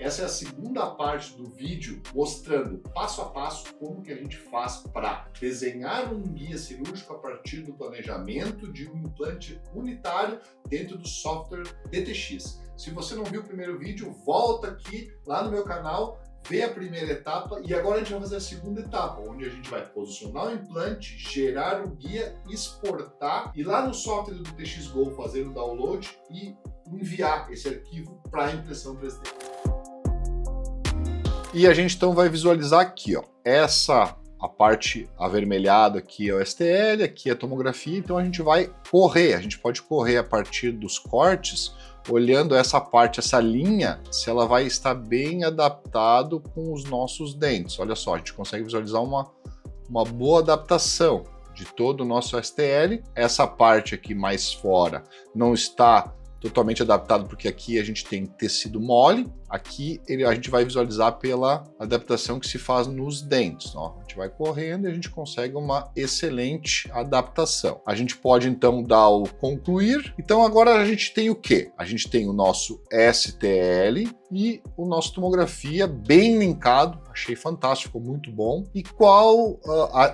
Essa é a segunda parte do vídeo mostrando passo a passo como que a gente faz para desenhar um guia cirúrgico a partir do planejamento de um implante unitário dentro do software DTX. Se você não viu o primeiro vídeo, volta aqui lá no meu canal, vê a primeira etapa e agora a gente vai fazer a segunda etapa, onde a gente vai posicionar o implante, gerar o guia, exportar e lá no software do DTX Go fazer o download e enviar esse arquivo para impressão 3D. E a gente então vai visualizar aqui, ó, a parte avermelhada aqui é o STL, aqui é a tomografia, então a gente vai correr, a gente pode correr a partir dos cortes, olhando essa parte, essa linha, se ela vai estar bem adaptado com os nossos dentes. Olha só, a gente consegue visualizar uma boa adaptação de todo o nosso STL. Essa parte aqui mais fora não está totalmente adaptado porque aqui a gente tem tecido mole, aqui a gente vai visualizar pela adaptação que se faz nos dentes. Ó. A gente vai correndo e a gente consegue uma excelente adaptação. A gente pode então dar o concluir. Então agora a gente tem o quê? A gente tem o nosso STL e o nosso tomografia bem linkado, achei fantástico, ficou muito bom. E qual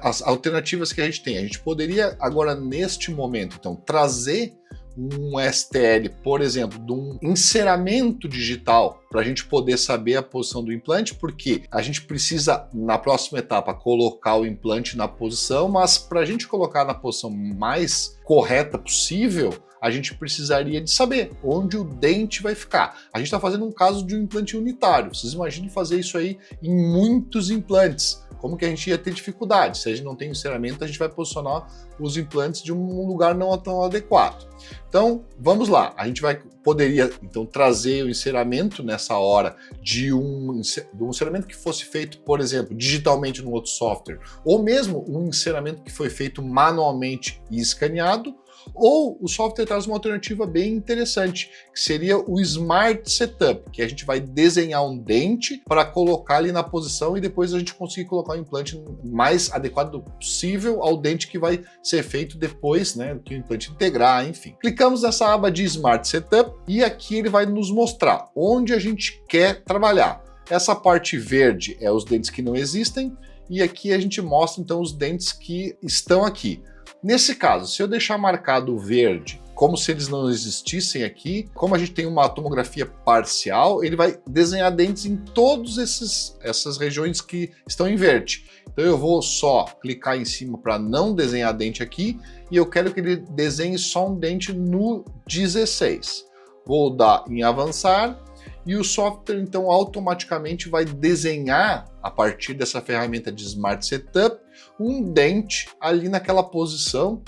as alternativas que a gente tem? A gente poderia agora neste momento então trazer um STL, por exemplo, de um enceramento digital para a gente poder saber a posição do implante, porque a gente precisa, na próxima etapa, colocar o implante na posição, mas para a gente colocar na posição mais correta possível, a gente precisaria de saber onde o dente vai ficar. A gente está fazendo um caso de um implante unitário. Vocês imaginem fazer isso aí em muitos implantes. Como que a gente ia ter dificuldade? Se a gente não tem enceramento, a gente vai posicionar os implantes de um lugar não tão adequado. Então, vamos lá. A gente poderia então trazer o enceramento nessa hora de um enceramento que fosse feito, por exemplo, digitalmente num outro software, ou mesmo um enceramento que foi feito manualmente e escaneado, ou o software traz uma alternativa bem interessante, que seria o Smart Setup, que a gente vai desenhar um dente para colocar ali na posição e depois a gente conseguir colocar o implante mais adequado possível ao dente que vai ser feito depois, né, que o implante integrar, enfim. Clicamos nessa aba de Smart Setup e aqui ele vai nos mostrar onde a gente quer trabalhar. Essa parte verde é os dentes que não existem e aqui a gente mostra então os dentes que estão aqui. Nesse caso, se eu deixar marcado o verde, como se eles não existissem aqui, como a gente tem uma tomografia parcial, ele vai desenhar dentes em todas essas regiões que estão em verde. Então eu vou só clicar em cima para não desenhar dente aqui, e eu quero que ele desenhe só um dente no 16. Vou dar em avançar, e o software então automaticamente vai desenhar, a partir dessa ferramenta de Smart Setup, um dente ali naquela posição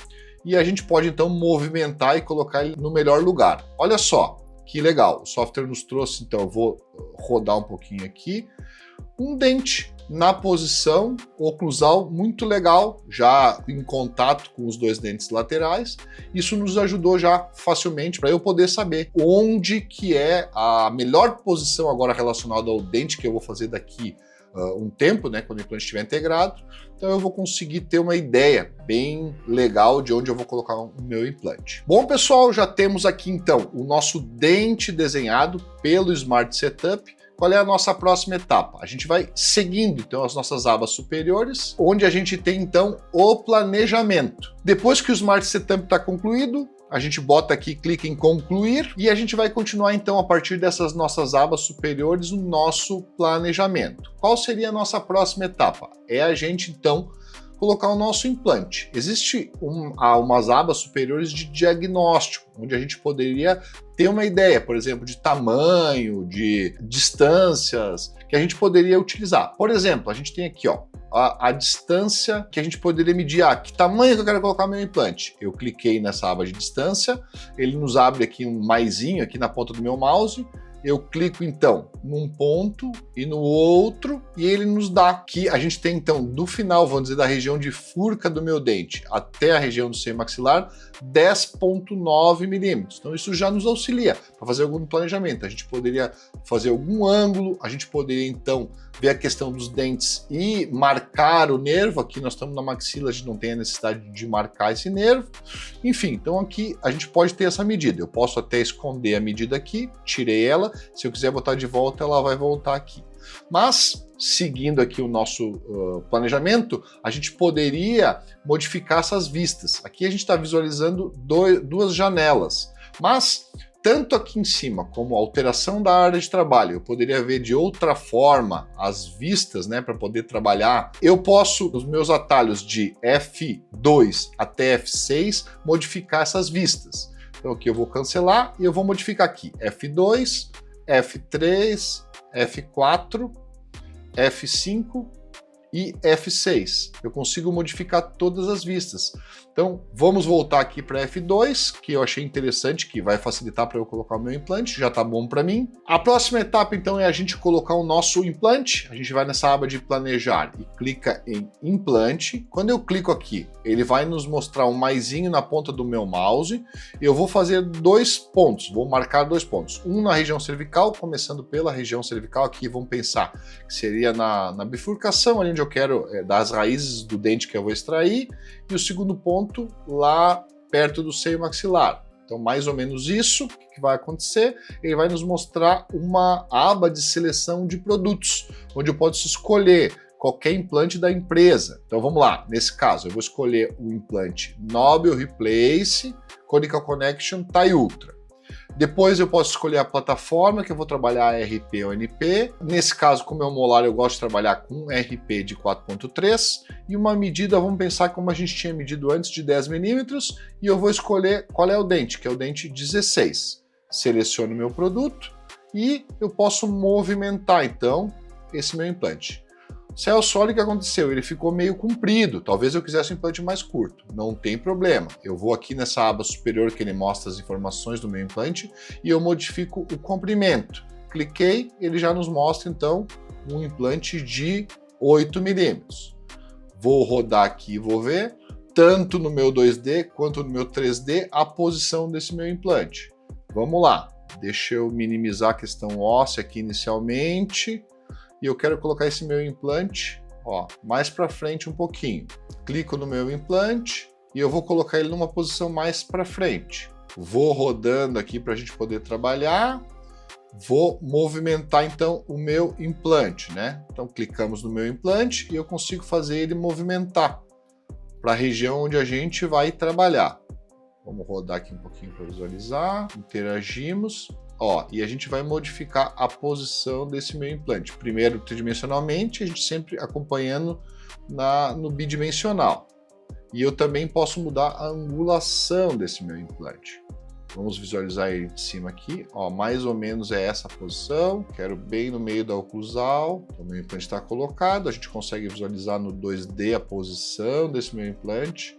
e a gente pode então movimentar e colocar ele no melhor lugar. Olha só, que legal, o software nos trouxe, então eu vou rodar um pouquinho aqui, um dente na posição oclusal muito legal, já em contato com os dois dentes laterais. Isso nos ajudou já facilmente para eu poder saber onde que é a melhor posição agora relacionada ao dente que eu vou fazer daqui um tempo, né, quando o implante estiver integrado. Então eu vou conseguir ter uma ideia bem legal de onde eu vou colocar o meu implante. Bom, pessoal, já temos aqui então o nosso dente desenhado pelo Smart Setup. Qual é a nossa próxima etapa? A gente vai seguindo então as nossas abas superiores, onde a gente tem então o planejamento. Depois que o Smart Setup está concluído, a gente bota aqui, clica em concluir e a gente vai continuar então a partir dessas nossas abas superiores o nosso planejamento. Qual seria a nossa próxima etapa? É a gente então colocar o nosso implante. Existe umas abas superiores de diagnóstico, onde a gente poderia ter uma ideia, por exemplo, de tamanho, de distâncias que a gente poderia utilizar. Por exemplo, a gente tem aqui, ó, a distância que a gente poderia medir. Que tamanho que eu quero colocar meu implante? Eu cliquei nessa aba de distância, ele nos abre aqui um maisinho aqui na ponta do meu mouse. Eu clico então num ponto e no outro e ele nos dá que a gente tem então do final, vamos dizer, da região de furca do meu dente até a região do seio maxilar 10,9 milímetros. Então isso já nos auxilia para fazer algum planejamento. A gente poderia fazer algum ângulo, a gente poderia então ver a questão dos dentes e marcar o nervo. Aqui nós estamos na maxila, a gente não tem a necessidade de marcar esse nervo. Enfim, então aqui a gente pode ter essa medida. Eu posso até esconder a medida aqui, tirei ela. Se eu quiser botar de volta, volta, ela vai voltar aqui. Mas, seguindo aqui o nosso planejamento, a gente poderia modificar essas vistas. Aqui a gente está visualizando duas janelas, mas tanto aqui em cima como a alteração da área de trabalho, eu poderia ver de outra forma as vistas, né, para poder trabalhar. Eu posso, nos meus atalhos de F2 até F6, modificar essas vistas. Então aqui eu vou cancelar e eu vou modificar aqui F2, F3, F4, F5 e F6. Eu consigo modificar todas as vistas. Então, vamos voltar aqui para F2, que eu achei interessante, que vai facilitar para eu colocar o meu implante, já está bom para mim. A próxima etapa, então, é a gente colocar o nosso implante. A gente vai nessa aba de planejar e clica em implante. Quando eu clico aqui, ele vai nos mostrar um maisinho na ponta do meu mouse. Eu vou fazer 2 pontos, vou marcar 2 pontos. Um na região cervical, começando pela região cervical. Aqui vamos pensar que seria na bifurcação, ali onde eu quero, das raízes do dente que eu vou extrair. E o segundo ponto lá perto do seio maxilar. Então, mais ou menos isso que vai acontecer. Ele vai nos mostrar uma aba de seleção de produtos, onde eu posso escolher qualquer implante da empresa. Então, vamos lá. Nesse caso, eu vou escolher o implante Nobel Replace Conical Connection TI Ultra. Depois eu posso escolher a plataforma que eu vou trabalhar RP ou NP. Nesse caso, como é o molar, eu gosto de trabalhar com RP de 4.3 e uma medida, vamos pensar como a gente tinha medido antes, de 10 milímetros, e eu vou escolher qual é o dente, que é o dente 16. Seleciono meu produto e eu posso movimentar, então, esse meu implante. Celso, olha o que aconteceu, ele ficou meio comprido, talvez eu quisesse um implante mais curto, não tem problema. Eu vou aqui nessa aba superior que ele mostra as informações do meu implante e eu modifico o comprimento. Cliquei, ele já nos mostra então um implante de 8 milímetros. Vou rodar aqui e vou ver, tanto no meu 2D quanto no meu 3D, a posição desse meu implante. Vamos lá, deixa eu minimizar a questão óssea aqui inicialmente. E eu quero colocar esse meu implante, ó, mais para frente um pouquinho. Clico no meu implante e eu vou colocar ele numa posição mais para frente. Vou rodando aqui para a gente poder trabalhar. Vou movimentar então o meu implante, né? Então clicamos no meu implante e eu consigo fazer ele movimentar para a região onde a gente vai trabalhar. Vamos rodar aqui um pouquinho para visualizar. Interagimos. Ó, e a gente vai modificar a posição desse meu implante. Primeiro tridimensionalmente, a gente sempre acompanhando no bidimensional. E eu também posso mudar a angulação desse meu implante. Vamos visualizar ele de cima aqui. Ó, mais ou menos é essa posição. Quero bem no meio da oclusal. O meu implante está colocado. A gente consegue visualizar no 2D a posição desse meu implante.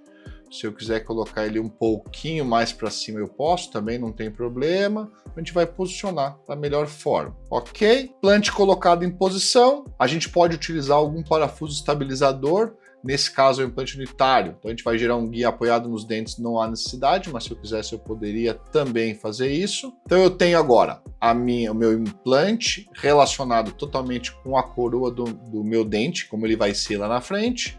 Se eu quiser colocar ele um pouquinho mais para cima, eu posso, também não tem problema. A gente vai posicionar da melhor forma. Ok? Implante colocado em posição. A gente pode utilizar algum parafuso estabilizador. Nesse caso, é um implante unitário. Então, a gente vai gerar um guia apoiado nos dentes, não há necessidade, mas se eu quisesse, eu poderia também fazer isso. Então, eu tenho agora o meu implante relacionado totalmente com a coroa do meu dente, como ele vai ser lá na frente.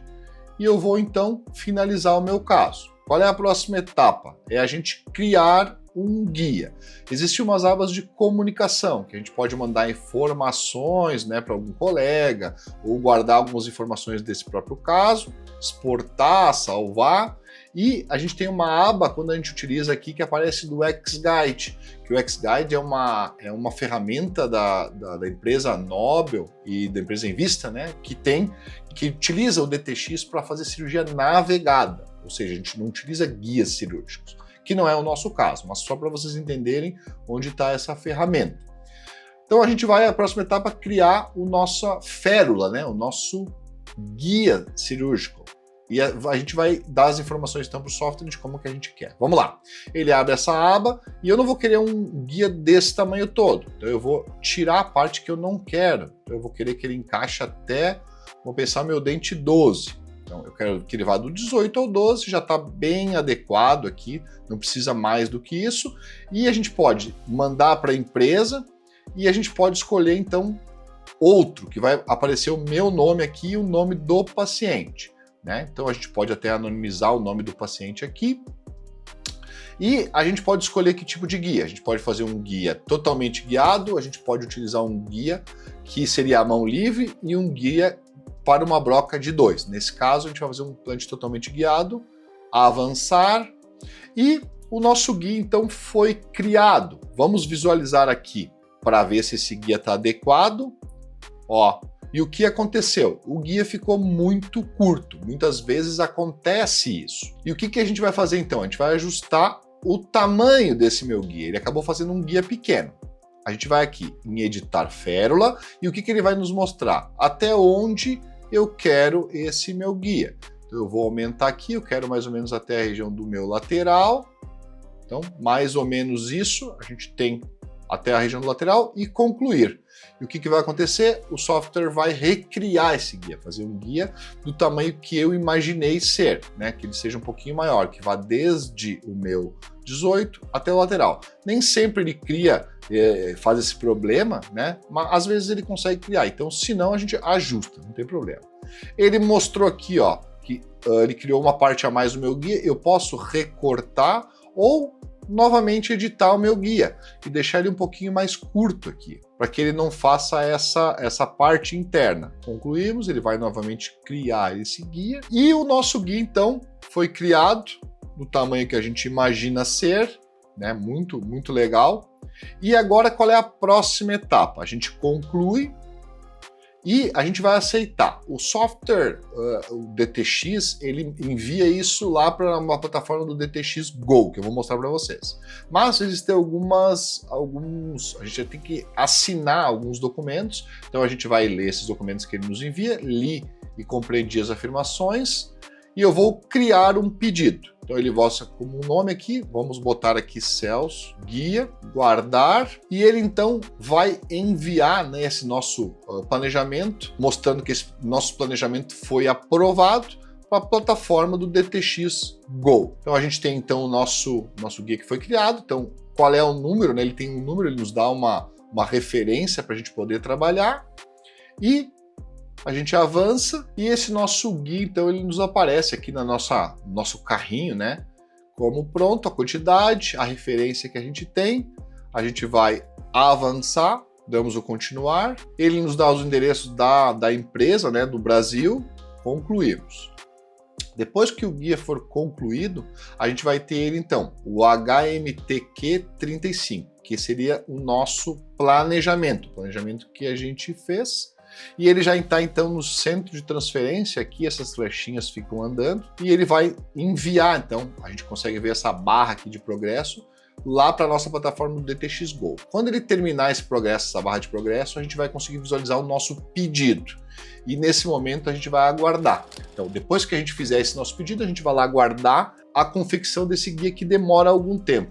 E eu vou então finalizar o meu caso. Qual é a próxima etapa? É a gente criar um guia. Existem umas abas de comunicação, que a gente pode mandar informações, né, para algum colega, ou guardar algumas informações desse próprio caso, exportar, salvar. E a gente tem uma aba, quando a gente utiliza aqui, que aparece do X-Guide, que o X-Guide é uma ferramenta da empresa Nobel e da empresa Envista, né, que utiliza o DTX para fazer cirurgia navegada, ou seja, a gente não utiliza guias cirúrgicos, que não é o nosso caso, mas só para vocês entenderem onde está essa ferramenta. Então a gente vai, a próxima etapa, criar a nossa férula, né, o nosso guia cirúrgico. E a gente vai dar as informações então para o software de como que a gente quer. Vamos lá. Ele abre essa aba e eu não vou querer um guia desse tamanho todo. Então eu vou tirar a parte que eu não quero. Então eu vou querer que ele encaixe até, vou pensar, meu dente 12. Então eu quero que ele vá do 18 ao 12, já está bem adequado aqui, não precisa mais do que isso. E a gente pode mandar para a empresa e a gente pode escolher então outro, que vai aparecer o meu nome aqui e o nome do paciente. Né? Então a gente pode até anonimizar o nome do paciente aqui. E a gente pode escolher que tipo de guia. A gente pode fazer um guia totalmente guiado, a gente pode utilizar um guia que seria a mão livre e um guia para uma broca de 2. Nesse caso, a gente vai fazer um plant totalmente guiado, avançar, e o nosso guia então foi criado. Vamos visualizar aqui para ver se esse guia está adequado. Ó, e o que aconteceu? O guia ficou muito curto. Muitas vezes acontece isso. E o que a gente vai fazer então? A gente vai ajustar o tamanho desse meu guia. Ele acabou fazendo um guia pequeno. A gente vai aqui em editar férula e o que ele vai nos mostrar? Até onde eu quero esse meu guia. Então eu vou aumentar aqui, eu quero mais ou menos até a região do meu lateral. Então, mais ou menos isso, a gente tem até a região do lateral e concluir. E o que vai acontecer? O software vai recriar esse guia, fazer um guia do tamanho que eu imaginei ser, né? Que ele seja um pouquinho maior, que vá desde o meu 18 até o lateral. Nem sempre ele cria, faz esse problema, né? Mas às vezes ele consegue criar, então se não a gente ajusta, não tem problema. Ele mostrou aqui, ó, que ele criou uma parte a mais do meu guia, eu posso recortar ou novamente editar o meu guia e deixar ele um pouquinho mais curto aqui, para que ele não faça essa parte interna. Concluímos, ele vai novamente criar esse guia e o nosso guia então foi criado do tamanho que a gente imagina ser, né? Muito, muito legal. E agora qual é a próxima etapa? A gente conclui e a gente vai aceitar. O software, o DTX, ele envia isso lá para uma plataforma do DTX Go, que eu vou mostrar para vocês. Mas existem a gente tem que assinar alguns documentos, então a gente vai ler esses documentos que ele nos envia, li e compreendi as afirmações, e eu vou criar um pedido. Então ele mostra como um nome aqui, vamos botar aqui Celso, guia, guardar, e ele então vai enviar, né, esse nosso planejamento, mostrando que esse nosso planejamento foi aprovado para a plataforma do DTX Go. Então a gente tem então o nosso guia que foi criado, então qual é o número, né? Ele tem um número, ele nos dá uma referência para a gente poder trabalhar, e a gente avança e esse nosso guia, então, ele nos aparece aqui no nosso carrinho, né? Como pronto, a quantidade, a referência que a gente tem. A gente vai avançar, damos o continuar. Ele nos dá os endereços da empresa, né? Do Brasil. Concluímos. Depois que o guia for concluído, a gente vai ter ele, então, o HMTQ35, que seria o nosso planejamento. O planejamento que a gente fez. E ele já está então no centro de transferência, aqui essas flechinhas ficam andando, e ele vai enviar, então a gente consegue ver essa barra aqui de progresso, lá para a nossa plataforma do DTX Go. Quando ele terminar esse progresso, essa barra de progresso, a gente vai conseguir visualizar o nosso pedido. E nesse momento a gente vai aguardar. Então depois que a gente fizer esse nosso pedido, a gente vai lá aguardar a confecção desse guia, que demora algum tempo.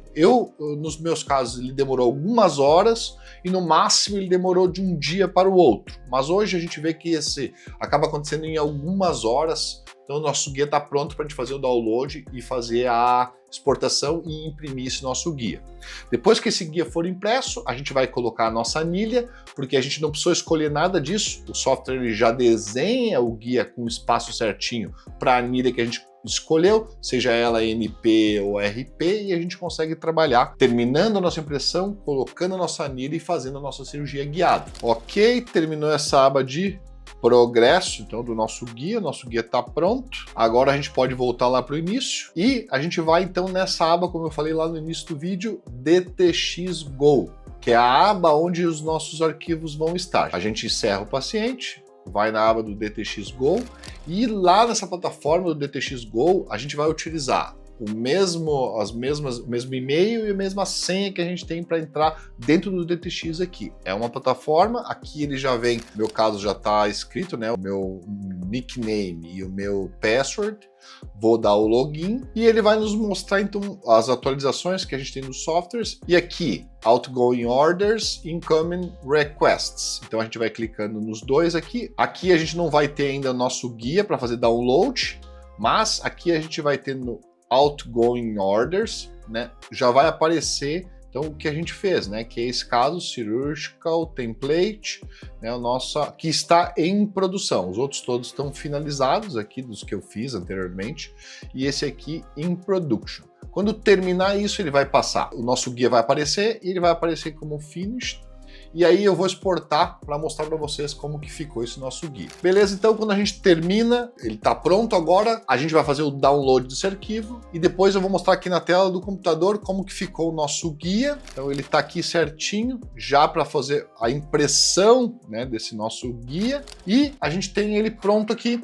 Nos meus casos, ele demorou algumas horas e no máximo ele demorou de um dia para o outro. Mas hoje a gente vê que esse acaba acontecendo em algumas horas. Então o nosso guia está pronto para a gente fazer o download e fazer a exportação e imprimir esse nosso guia. Depois que esse guia for impresso, a gente vai colocar a nossa anilha, porque a gente não precisou escolher nada disso. O software ele já desenha o guia com o espaço certinho para a anilha que a gente escolheu, seja ela NP ou RP, e a gente consegue trabalhar terminando a nossa impressão, colocando a nossa anilha e fazendo a nossa cirurgia guiada. Ok, terminou essa aba de progresso, então, do nosso guia está pronto. Agora a gente pode voltar lá para o início e a gente vai então nessa aba, como eu falei lá no início do vídeo, DTX Go, que é a aba onde os nossos arquivos vão estar. A gente encerra o paciente, vai na aba do DTX Go e lá nessa plataforma do DTX Go a gente vai utilizar o mesmo e-mail e a mesma senha que a gente tem para entrar dentro do DTX aqui. É uma plataforma, aqui ele já vem, no meu caso já está escrito, né, o meu nickname e o meu password. Vou dar o login e ele vai nos mostrar então as atualizações que a gente tem nos softwares, e aqui outgoing orders, incoming requests. Então a gente vai clicando nos dois aqui. Aqui a gente não vai ter ainda nosso guia para fazer download, mas aqui a gente vai ter no outgoing orders, né? Já vai aparecer então o que a gente fez, né? Que é esse caso surgical template, né? O nosso que está em produção. Os outros todos estão finalizados aqui dos que eu fiz anteriormente, e esse aqui em production. Quando terminar isso, ele vai passar. O nosso guia vai aparecer e ele vai aparecer como finished. E aí eu vou exportar para mostrar para vocês como que ficou esse nosso guia. Beleza? Então quando a gente termina, ele está pronto agora, a gente vai fazer o download desse arquivo e depois eu vou mostrar aqui na tela do computador como que ficou o nosso guia. Então ele está aqui certinho, já para fazer a impressão, né, desse nosso guia. E a gente tem ele pronto aqui,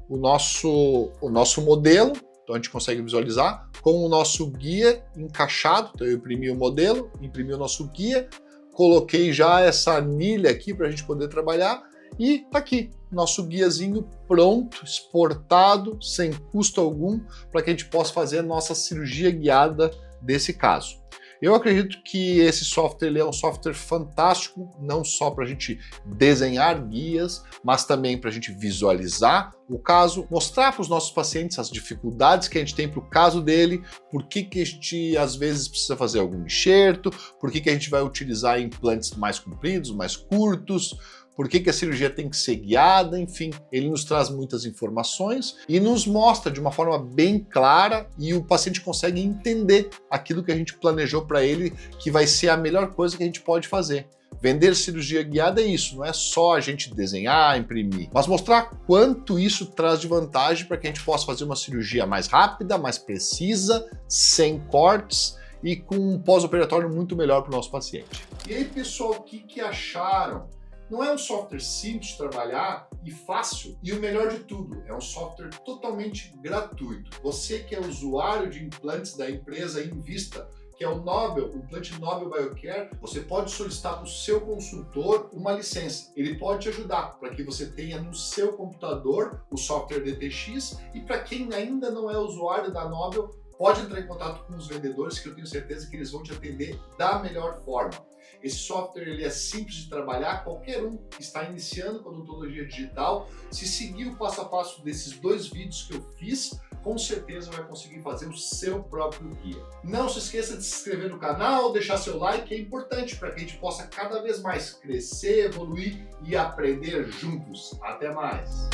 o nosso modelo. Então a gente consegue visualizar com o nosso guia encaixado. Então eu imprimi o modelo, imprimi o nosso guia, coloquei já essa anilha aqui para a gente poder trabalhar e tá aqui, nosso guiazinho pronto, exportado, sem custo algum, para que a gente possa fazer a nossa cirurgia guiada desse caso. Eu acredito que esse software ele é um software fantástico, não só para a gente desenhar guias, mas também para a gente visualizar o caso, mostrar para os nossos pacientes as dificuldades que a gente tem para o caso dele, por que a gente às vezes precisa fazer algum enxerto, por que a gente vai utilizar implantes mais compridos, mais curtos, por que a cirurgia tem que ser guiada, enfim, ele nos traz muitas informações e nos mostra de uma forma bem clara e o paciente consegue entender aquilo que a gente planejou para ele, que vai ser a melhor coisa que a gente pode fazer. Vender cirurgia guiada é isso, não é só a gente desenhar, imprimir, mas mostrar quanto isso traz de vantagem para que a gente possa fazer uma cirurgia mais rápida, mais precisa, sem cortes e com um pós-operatório muito melhor para o nosso paciente. E aí, pessoal, o que acharam? Não é um software simples de trabalhar e fácil, e o melhor de tudo, é um software totalmente gratuito. Você que é usuário de implantes da empresa Invista, que é o Nobel, o implante Nobel Biocare, você pode solicitar para o seu consultor uma licença. Ele pode te ajudar para que você tenha no seu computador o software DTX, e para quem ainda não é usuário da Nobel, pode entrar em contato com os vendedores, que eu tenho certeza que eles vão te atender da melhor forma. Esse software ele é simples de trabalhar, qualquer um que está iniciando com odontologia digital, se seguir o passo a passo desses 2 vídeos que eu fiz, com certeza vai conseguir fazer o seu próprio guia. Não se esqueça de se inscrever no canal, deixar seu like, é importante para que a gente possa cada vez mais crescer, evoluir e aprender juntos. Até mais!